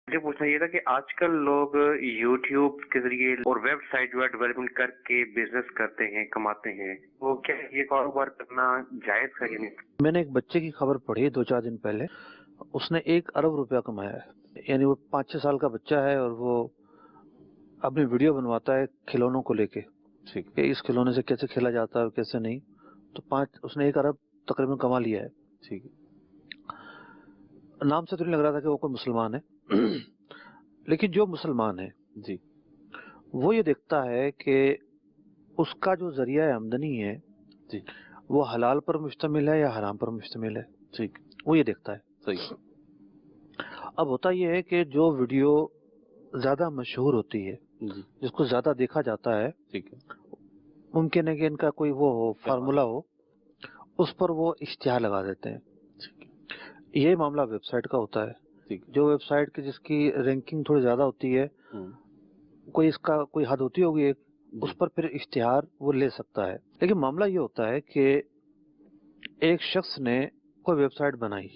مجھے پوچھنا یہ تھا کہ آج کل لوگ یوٹیوب کے ذریعے اور ویب سائٹ جو ہے ڈیولپمنٹ کر کے بزنس کرتے ہیں، کماتے ہیں، وہ کیا یہ کاروبار کرنا جائز ہے یا نہیں؟ میں نے ایک بچے کی خبر پڑھی 2-4 دن پہلے، اس نے 1 ارب روپیہ کمایا ہے. یعنی وہ 5-6 سال کا بچہ ہے اور وہ اپنی ویڈیو بنواتا ہے کھلونوں کو لے کے کہ اس کھلونے سے کیسے کھیلا جاتا ہے اور کیسے نہیں. تو اس نے 1 ارب تقریباً کما لیا ہے. ٹھیک ہے. نام سے تو نہیں لگ رہا تھا کہ وہ کوئی مسلمان ہے، لیکن جو مسلمان ہے جی وہ یہ دیکھتا ہے کہ اس کا جو ذریعہ آمدنی ہے جی وہ حلال پر مشتمل ہے یا حرام پر مشتمل ہے. ٹھیک. وہ یہ دیکھتا ہے. صحیح. اب ہوتا یہ ہے کہ جو ویڈیو زیادہ مشہور ہوتی ہے جی جس کو زیادہ دیکھا جاتا ہے، ٹھیک ہے، ممکن ہے کہ ان کا کوئی وہ ہو فارمولا ہو، اس پر وہ اشتہار لگا دیتے ہیں. یہ معاملہ ویب سائٹ کا ہوتا ہے. جو ویب سائٹ کی جس کی رینکنگ تھوڑی زیادہ ہوتی ہے، کوئی اس کا کوئی حد ہوتی ہوگی ایک، اس پر پھر اشتہار وہ لے سکتا ہے. لیکن معاملہ یہ ہوتا ہے کہ ایک شخص نے کوئی ویب سائٹ بنائی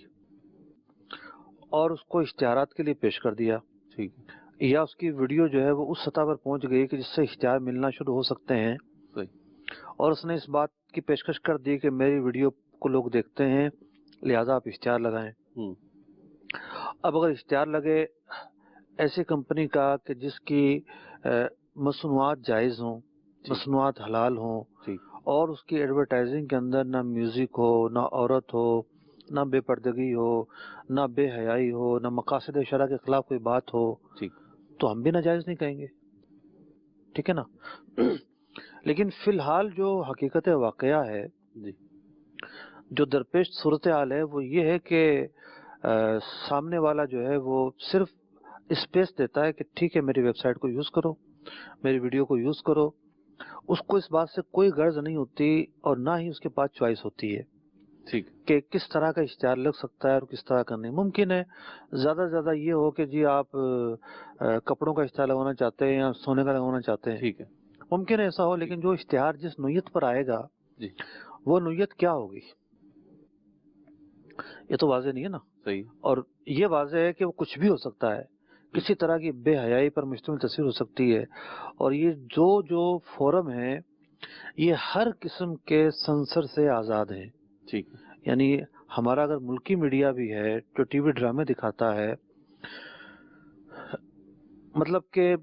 اور اس کو اشتہارات کے لیے پیش کر دیا، ٹھیک، یا اس کی ویڈیو جو ہے وہ اس سطح پر پہنچ گئی کہ جس سے اشتہار ملنا شروع ہو سکتے ہیں، اور اس نے اس بات کی پیشکش کر دی کہ میری ویڈیو کو لوگ دیکھتے ہیں لہذا آپ اشتہار لگائیں. اب اگر اشتہار لگے ایسی کمپنی کا کہ جس کی مصنوعات جائز ہوں، مصنوعات حلال ہوں، اور اس کی ایڈورٹائزنگ کے اندر نہ میوزک ہو، نہ عورت ہو، نہ بے پردگی ہو، نہ بے حیائی ہو، نہ مقاصد شرع کے خلاف کوئی بات ہو، تو ہم بھی ناجائز نہیں کہیں گے. ٹھیک ہے نا. لیکن فی الحال جو حقیقت واقعہ ہے جو درپیش صورتحال ہے وہ یہ ہے کہ سامنے والا جو ہے وہ صرف اسپیس دیتا ہے کہ ٹھیک ہے میری ویب سائٹ کو یوز کرو، میری ویڈیو کو یوز کرو. اس کو اس بات سے کوئی غرض نہیں ہوتی اور نہ ہی اس کے پاس چوائس ہوتی ہے ٹھیک کہ کس طرح کا اشتہار لگ سکتا ہے اور کس طرح کا نہیں. ممکن ہے زیادہ سے زیادہ یہ ہو کہ جی آپ کپڑوں کا اشتہار لگانا چاہتے ہیں یا سونے کا لگانا چاہتے ہیں، ٹھیک ہے، ممکن ہے ایسا ہو. لیکن جو اشتہار جس نوعیت پر آئے گا وہ نوعیت کیا ہوگی یہ تو واضح نہیں ہے نا. صحیح. اور یہ واضح ہے کہ وہ کچھ بھی ہو سکتا ہے، کسی طرح کی بے حیائی پر مشتمل تصویر ہو سکتی ہے. اور یہ جو فورم ہے یہ ہر قسم کے سنسر سے آزاد ہیں. ٹھیک. یعنی ہمارا اگر ملکی میڈیا بھی ہے جو ٹی وی ڈرامے دکھاتا ہے، مطلب کہ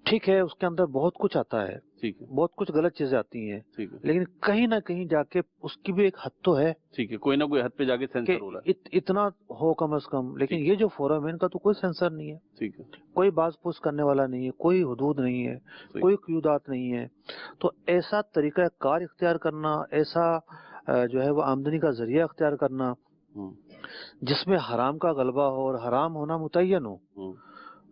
ٹھیک ہے اس کے اندر بہت کچھ آتا ہے، ٹھیک ہے، بہت کچھ غلط چیزیں آتی ہیں، ٹھیک ہے، لیکن کہیں نہ کہیں جا کے اس کی بھی ایک حد تو ہے، ٹھیک ہے، کوئی نہ کوئی حد پہ جا کے سینسر ہو رہا ہے، اتنا ہو کم از کم. لیکن یہ جو فورم ہے ان کا تو کوئی سینسر نہیں ہے، ٹھیک ہے، کوئی باز پوچھ کرنے والا نہیں ہے، کوئی حدود نہیں ہے، کوئی قیودات نہیں ہے. تو ایسا طریقہ کار اختیار کرنا، ایسا جو ہے وہ آمدنی کا ذریعہ اختیار کرنا جس میں حرام کا غلبہ ہو اور حرام ہونا متعین ہو،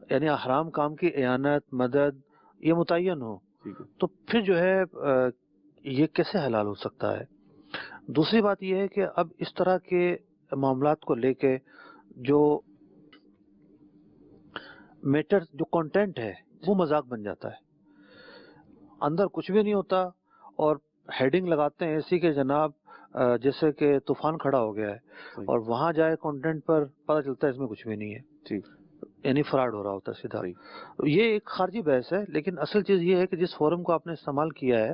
یعنی حرام کام کی اعانت، مدد یہ متعین ہو، تو پھر جو ہے یہ کیسے حلال ہو سکتا ہے. دوسری بات یہ ہے کہ اب اس طرح کے معاملات کو لے کے جو میٹر جو کنٹینٹ ہے وہ مذاق بن جاتا ہے، اندر کچھ بھی نہیں ہوتا اور ہیڈنگ لگاتے ہیں ایسی کہ جناب جیسے کہ طوفان کھڑا ہو گیا ہے، اور وہاں جائے کنٹینٹ پر پتہ چلتا ہے اس میں کچھ بھی نہیں ہے، ٹھیک، یعنی فراڈ ہو رہا ہوتا ہے سیدھا. یہ ایک خارجی بحث ہے، لیکن اصل چیز یہ ہے کہ جس فورم کو آپ نے استعمال کیا ہے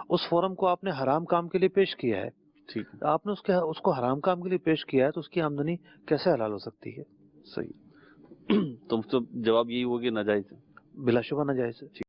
اس فورم کو آپ نے حرام کام کے لیے پیش کیا ہے، ٹھیک، آپ نے اس کو حرام کام کے لیے پیش کیا ہے تو اس کی آمدنی کیسے حلال ہو سکتی ہے. صحیح. تو جواب یہی ہو کہ ناجائز ہے، بلا شبہ ناجائز ہے.